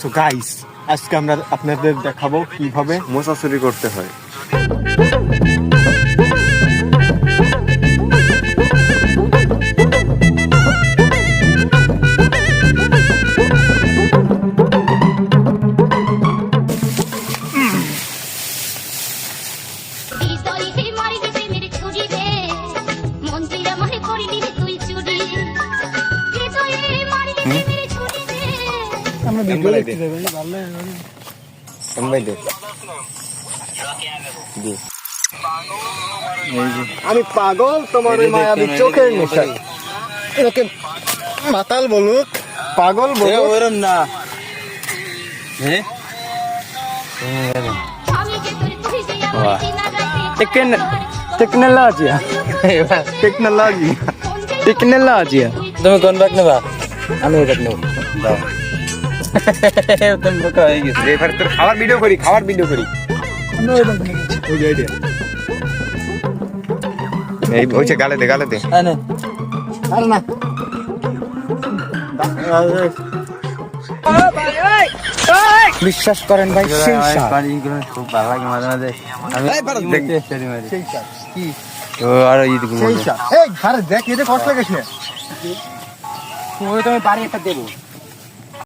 So guys আজকে আমরা আপনাদের দেখাবো কিভাবে মোচা চুরি করতে হয়। আমি পাগল তোমার ওই মায়াবী চোখের নেশায়, এটাকে মাতাল বলুক পাগল বলুক না। টেকনোলজি তুমি কোন ব্যাগ নেবা? আমি ওই ব্যাগ নেব। দাও। তুমি বোকা হয়ে গেছো। এবার তোর খাবার ভিডিও করি। এই বলছে গালে দে। আরে না বিশ্বাস করেন ভাই, সেই সাপ। খুব ভালো লাগে মাঝে মাঝে। আমি সেই সাপ। কি? তো আর ঈদগুলো সেই সাপ। এই আরে দেখ, এটা কষ্ট লাগে। তুমি পারি একটা দেবো।